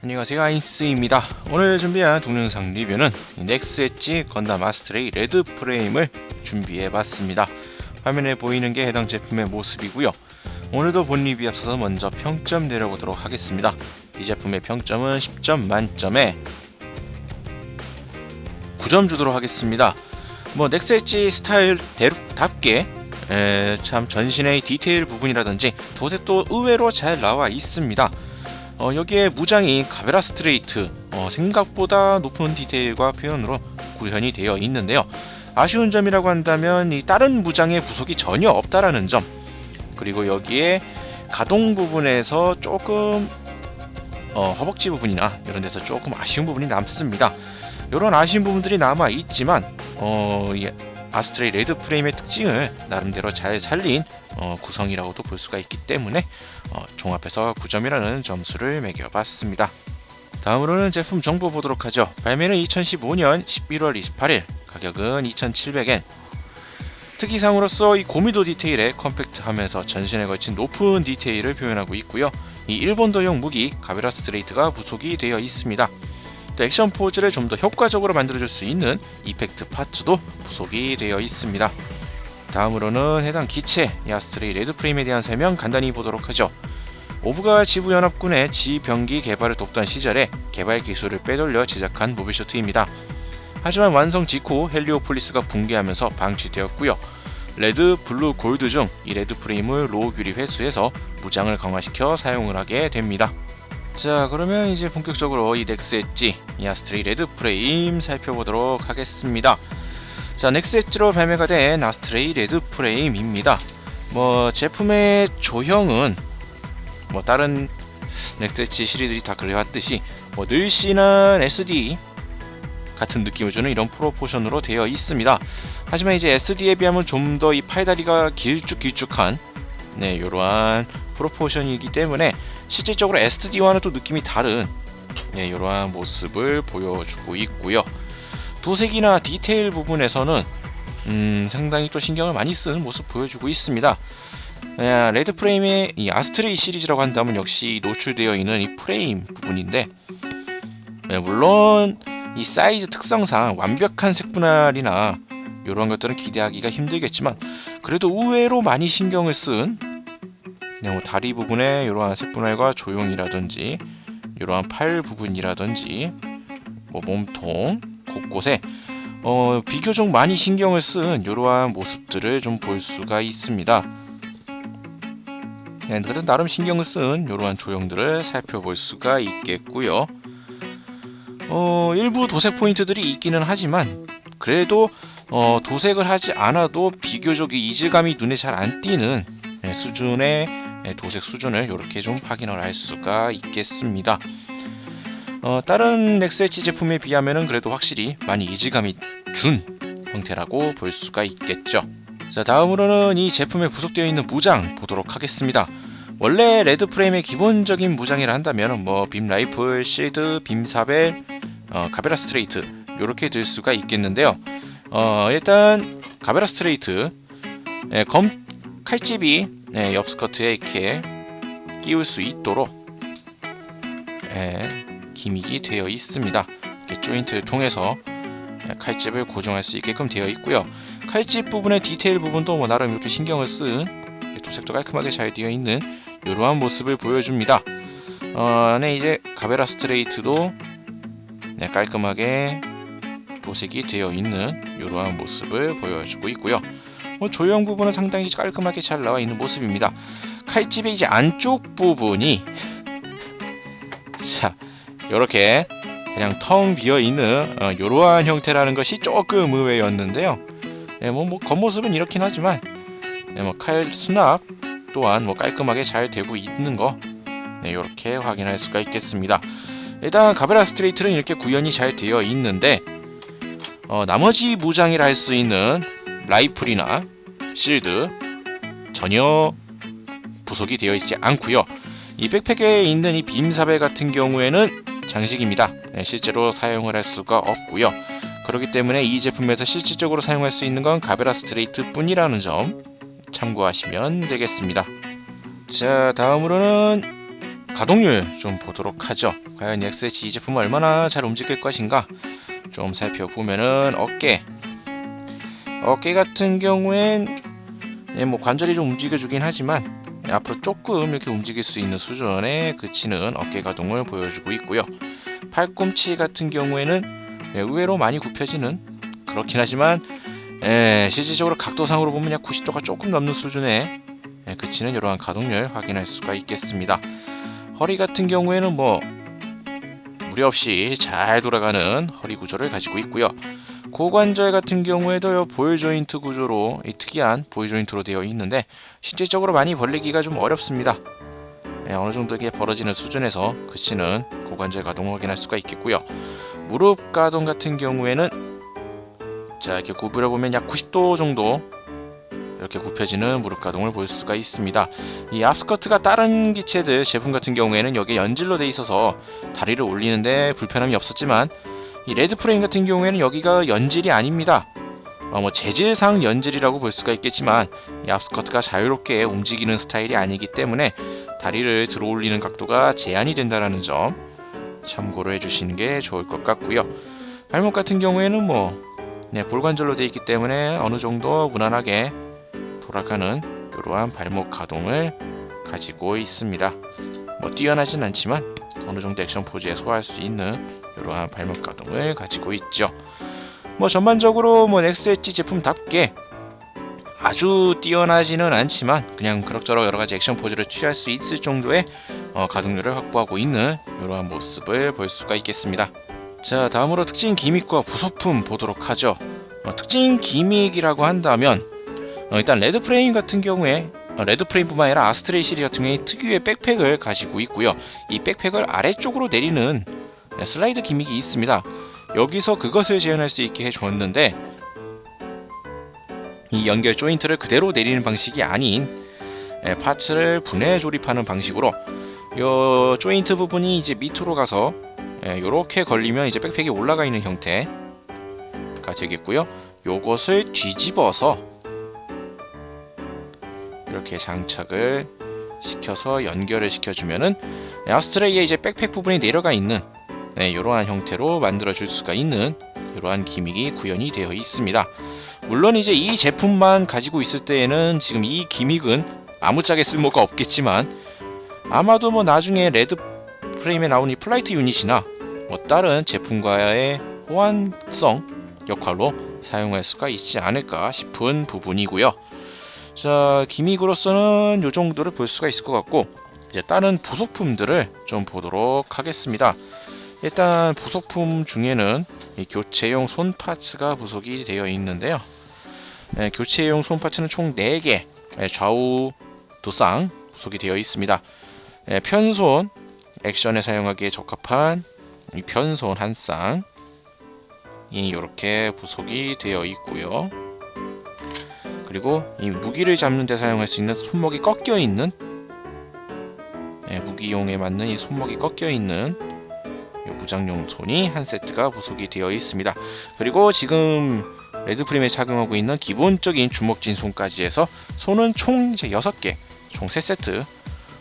안녕하세요, 아인스입니다. 오늘 준비한 동영상 리뷰는 넥스 엣지 건담 아스트레이 레드 프레임을 준비해봤습니다. 화면에 보이는 게 해당 제품의 모습이고요. 오늘도 본 리뷰에 앞서서 먼저 평점 내려보도록 하겠습니다. 이 제품의 평점은 10점 만점에 9점 주도록 하겠습니다. 넥스 엣지 스타일답게 참 전신의 디테일 부분이라든지 도색도 의외로 잘 나와 있습니다. 여기에 무장이 가베라 스트레이트, 생각보다 높은 디테일과 표현으로 구현이 되어 있는데요. 아쉬운 점이라고 한다면 이 다른 무장의 부속이 전혀 없다라는 점, 그리고 여기에 가동 부분에서 조금 허벅지 부분이나 이런 데서 조금 아쉬운 부분이 남습니다. 이런 아쉬운 부분들이 남아 있지만 이 아스트레이 레드 프레임의 특징을 나름대로 잘 살린 구성이라고도 볼 수가 있기 때문에 종합해서 9점이라는 점수를 매겨봤습니다. 다음으로는 제품 정보 보도록 하죠. 발매는 2015년 11월 28일, 가격은 2,700엔. 특이사항으로서 이 고미도 디테일에 컴팩트하면서 전신에 걸친 높은 디테일을 표현하고 있고요. 이 일본도용 무기 가베라 스트레이트가 부속이 되어 있습니다. 액션 포즈를 좀 더 효과적으로 만들어줄 수 있는 이펙트 파츠도 부속이 되어 있습니다. 다음으로는 해당 기체 아스트레이 레드 프레임에 대한 설명 간단히 보도록 하죠. 오브가 지구연합군의 지병기 개발을 돕던 시절에 개발 기술을 빼돌려 제작한 모빌쇼트입니다. 하지만 완성 직후 헬리오폴리스가 붕괴하면서 방치되었고요. 레드, 블루, 골드 중 이 레드 프레임을 로우 규리 회수해서 무장을 강화시켜 사용을 하게 됩니다. 자, 그러면 이제 본격적으로 이 넥스 엣지 아스트레이 레드 프레임 살펴보도록 하겠습니다. 자, 넥스 엣지로 발매가 된 아스트레이 레드 프레임입니다. 제품의 조형은 다른 넥스 엣지 시리즈들이 다 그래왔듯이 늘씬한 SD 같은 느낌을 주는 이런 프로포션으로 되어 있습니다. 하지만 이제 SD에 비하면 좀 더 이 팔다리가 길쭉한 이러한 프로포션이기 때문에 실질적으로 SD와는 또 느낌이 다른 이러한 모습을 보여주고 있고요. 도색이나 디테일 부분에서는 상당히 또 신경을 많이 쓴 모습 보여주고 있습니다. 레드 프레임의 이 아스트레이 시리즈라고 한다면 역시 노출되어 있는 이 프레임 부분인데, 물론 이 사이즈 특성상 완벽한 색분할이나 이런 것들은 기대하기가 힘들겠지만 그래도 의외로 많이 신경을 쓴 다리 부분에 이러한 색분할과 조형이라든지 이러한 팔 부분이라든지 몸통 곳곳에 비교적 많이 신경을 쓴 이러한 모습들을 좀 볼 수가 있습니다. 그래도 나름 신경을 쓴 이러한 조형들을 살펴볼 수가 있겠고요. 일부 도색 포인트들이 있기는 하지만 그래도 도색을 하지 않아도 비교적 이질감이 눈에 잘 안 띄는 수준의 도색 수준을 이렇게 좀 확인을 할 수가 있겠습니다. 다른 넥스 엣지 제품에 비하면은 그래도 확실히 많이 이질감이 준 형태라고 볼 수가 있겠죠. 자, 다음으로는 이 제품에 부속되어 있는 무장 보도록 하겠습니다. 원래 레드 프레임의 기본적인 무장이라 한다면 빔 라이플, 실드, 빔 사벨, 가베라 스트레이트 이렇게 들 수가 있겠는데요. 일단 가베라 스트레이트 칼집이 옆 스커트에 이렇게 끼울 수 있도록 기믹이 되어 있습니다. 이렇게 조인트를 통해서 칼집을 고정할 수 있게끔 되어 있고요. 칼집 부분의 디테일 부분도 나름 이렇게 신경을 쓴 도색도 깔끔하게 잘 되어 있는 이러한 모습을 보여줍니다. 이제 가베라 스트레이트도 깔끔하게 도색이 되어 있는 이러한 모습을 보여주고 있고요. 조형 부분은 상당히 깔끔하게 잘 나와 있는 모습입니다. 칼집의 이제 안쪽 부분이 자, 이렇게 그냥 텅 비어 있는 이러한 형태라는 것이 조금 의외였는데요. 뭐 겉모습은 이렇긴 하지만 칼 수납 또한 깔끔하게 잘 되고 있는 거 이렇게 확인할 수가 있겠습니다. 일단 가베라 스트레이트는 이렇게 구현이 잘 되어 있는데 나머지 무장이라 할 수 있는 라이플이나 실드 전혀 부속이 되어 있지 않고요. 이 백팩에 있는 이 빔사벨 같은 경우에는 장식입니다. 실제로 사용을 할 수가 없고요. 그렇기 때문에 이 제품에서 실질적으로 사용할 수 있는 건 가베라 스트레이트 뿐이라는 점 참고하시면 되겠습니다. 자, 다음으로는 가동률 좀 보도록 하죠. 과연 XH 이 제품은 얼마나 잘 움직일 것인가 좀 살펴보면은 어깨 같은 경우엔 관절이 좀 움직여주긴 하지만 앞으로 조금 이렇게 움직일 수 있는 수준에 그치는 어깨 가동을 보여주고 있고요. 팔꿈치 같은 경우에는 의외로 많이 굽혀지는 그렇긴 하지만 실질적으로 각도상으로 보면 약 90도가 조금 넘는 수준에 그치는 이러한 가동률 확인할 수가 있겠습니다. 허리 같은 경우에는 무리 없이 잘 돌아가는 허리 구조를 가지고 있고요. 고관절 같은 경우에도 볼 조인트 구조로 특이한 볼 조인트로 되어 있는데 실질적으로 많이 벌리기가 좀 어렵습니다. 어느 정도 이게 벌어지는 수준에서 그치는 고관절 가동을 확인할 수가 있겠고요. 무릎 가동 같은 경우에는 자, 이렇게 구부려 보면 약 90도 정도 이렇게 굽혀지는 무릎 가동을 볼 수가 있습니다. 이 앞스커트가 다른 기체들 제품 같은 경우에는 여기에 연질로 돼 있어서 다리를 올리는데 불편함이 없었지만 이 레드 프레임 같은 경우에는 여기가 연질이 아닙니다. 재질상 연질이라고 볼 수가 있겠지만 이 앞스커트가 자유롭게 움직이는 스타일이 아니기 때문에 다리를 들어 올리는 각도가 제한이 된다는 점 참고를 해주시는 게 좋을 것 같고요. 발목 같은 경우에는 볼관절로 되어 있기 때문에 어느 정도 무난하게 돌아가는 이러한 발목 가동을 가지고 있습니다. 뛰어나진 않지만 어느 정도 액션 포즈에 소화할 수 있는 이러한 발목 가동을 가지고 있죠. 전반적으로 넥스엣지 제품답게 아주 뛰어나지는 않지만 그냥 그럭저럭 여러가지 액션 포즈를 취할 수 있을 정도의 가동률을 확보하고 있는 이러한 모습을 볼 수가 있겠습니다. 자, 다음으로 특징 기믹과 부속품 보도록 하죠. 특징 기믹이라고 한다면 일단 레드 프레임 같은 경우에 레드 프레임뿐만 아니라 아스트레이 시리즈 같은 경우에 특유의 백팩을 가지고 있고요. 이 백팩을 아래쪽으로 내리는 슬라이드 기믹이 있습니다. 여기서 그것을 재현할 수 있게 해줬는데 이 연결 조인트를 그대로 내리는 방식이 아닌 파츠를 분해 조립하는 방식으로 이 조인트 부분이 이제 밑으로 가서 이렇게 걸리면 이제 백팩이 올라가 있는 형태가 되겠고요. 요것을 뒤집어서 이렇게 장착을 시켜서 연결을 시켜주면은 아스트레이에 이제 백팩 부분이 내려가 있는 이러한 형태로 만들어 줄 수가 있는 이러한 기믹이 구현이 되어 있습니다. 물론 이제 이 제품만 가지고 있을 때에는 지금 이 기믹은 아무짝에 쓸모가 없겠지만 아마도 나중에 레드 프레임에 나온 이 플라이트 유닛이나 다른 제품과의 호환성 역할로 사용할 수가 있지 않을까 싶은 부분이고요. 자, 기믹으로서는 이 정도를 볼 수가 있을 것 같고 이제 다른 부속품들을 좀 보도록 하겠습니다. 일단 부속품 중에는 이 교체용 손 파츠가 부속이 되어 있는데요. 교체용 손 파츠는 총 4개 좌우 두쌍 부속이 되어 있습니다. 편손 액션에 사용하기에 적합한 이 편손 한 쌍이 이렇게 부속이 되어 있고요. 그리고 이 무기를 잡는 데 사용할 수 있는 손목이 꺾여 있는 무기용에 맞는 이 손목이 꺾여 있는 무장용 손이 한 세트가 부속이 되어 있습니다. 그리고 지금 레드 프레임에 착용하고 있는 기본적인 주먹진 손까지 해서 손은 총 이제 6개, 총 3세트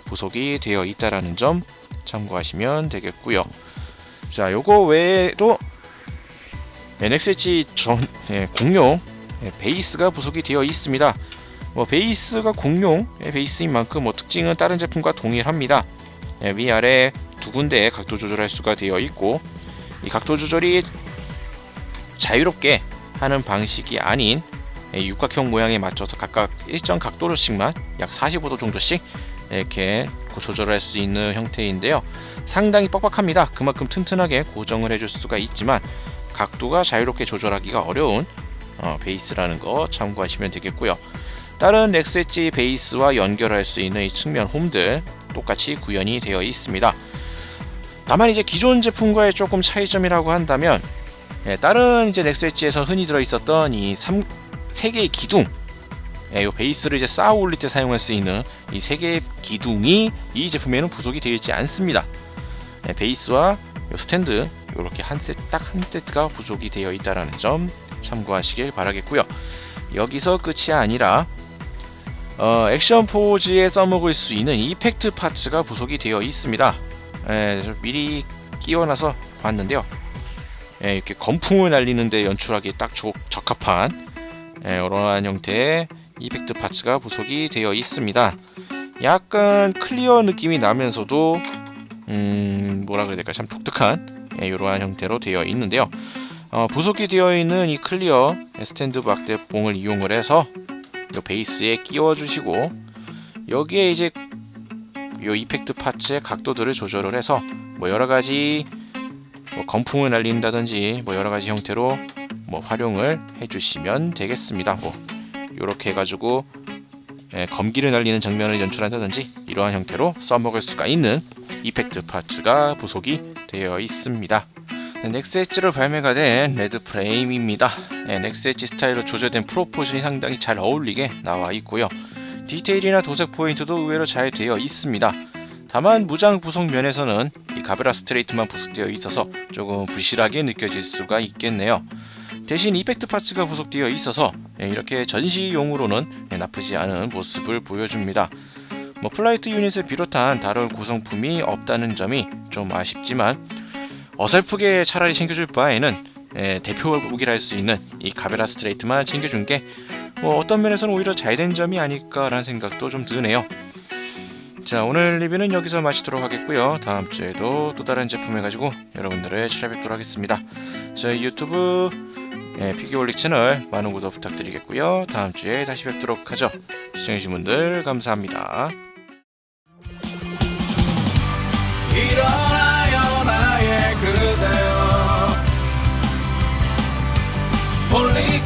부속이 되어 있다라는 점 참고하시면 되겠고요. 자, 요거 외에도 NXH 공룡 베이스가 부속이 되어 있습니다. 베이스가 공룡 베이스인 만큼 특징은 다른 제품과 동일합니다. 위아래 두 군데의 각도 조절할 수가 되어 있고 이 각도 조절이 자유롭게 하는 방식이 아닌 육각형 모양에 맞춰서 각각 일정 각도로씩만 약 45도 정도씩 이렇게 조절할 수 있는 형태인데요. 상당히 빡빡합니다. 그만큼 튼튼하게 고정을 해줄 수가 있지만 각도가 자유롭게 조절하기가 어려운 베이스라는 거 참고하시면 되겠고요. 다른 넥스 엣지 베이스와 연결할 수 있는 이 측면 홈들 똑같이 구현이 되어 있습니다. 다만 이제 기존 제품과의 조금 차이점이라고 한다면 다른 이제 넥스 엣지에서 흔히 들어 있었던 이 3개의 기둥, 이 베이스를 이제 쌓아 올릴 때 사용할 수 있는 이 3개의 기둥이 이 제품에는 부속이 되어 있지 않습니다. 베이스와 요 스탠드 이렇게 딱 한 세트가 부속이 되어 있다는 점 참고하시길 바라겠고요. 여기서 끝이 아니라 액션 포즈에 써먹을 수 있는 이펙트 파츠가 부속이 되어 있습니다. 미리 끼워놔서 봤는데요. 이렇게 건풍을 날리는데 연출하기에 딱 적합한 이러한 형태의 이펙트 파츠가 부속이 되어 있습니다. 약간 클리어 느낌이 나면서도 뭐라 그래야 될까, 참 독특한 이러한 형태로 되어 있는데요. 부속이 되어 있는 이 클리어 스탠드 막대봉을 이용을 해서 이 베이스에 끼워 주시고 여기에 이제 이 이펙트 파츠의 각도들을 조절을 해서 뭐 여러가지 건풍을 날린다든지 뭐 여러가지 형태로 뭐 활용을 해주시면 되겠습니다. 이렇게 해가지고 검기를 날리는 장면을 연출한다든지 이러한 형태로 써먹을 수가 있는 이펙트 파츠가 부속이 되어 있습니다. 넥스 엣지로 발매가 된 레드 프레임입니다. 넥스 엣지 스타일로 조절된 프로포션이 상당히 잘 어울리게 나와 있고요. 디테일이나 도색 포인트도 의외로 잘 되어 있습니다. 다만 무장 부속 면에서는 이 가브라 스트레이트만 부속되어 있어서 조금 부실하게 느껴질 수가 있겠네요. 대신 이펙트 파츠가 부속되어 있어서 이렇게 전시용으로는 나쁘지 않은 모습을 보여줍니다. 플라이트 유닛을 비롯한 다른 구성품이 없다는 점이 좀 아쉽지만 어설프게 차라리 챙겨줄 바에는 대표 무기라 할 수 있는 이 가베라 스트레이트만 챙겨준 게 어떤 면에서는 오히려 잘된 점이 아닐까라는 생각도 좀 드네요. 자, 오늘 리뷰는 여기서 마치도록 하겠고요. 다음 주에도 또 다른 제품 해가지고 여러분들을 찾아뵙도록 하겠습니다. 저희 유튜브 피규어올릭 채널 많은 구독 부탁드리겠고요. 다음 주에 다시 뵙도록 하죠. 시청해주신 분들 감사합니다. 일어나요 나의 그대여 홀리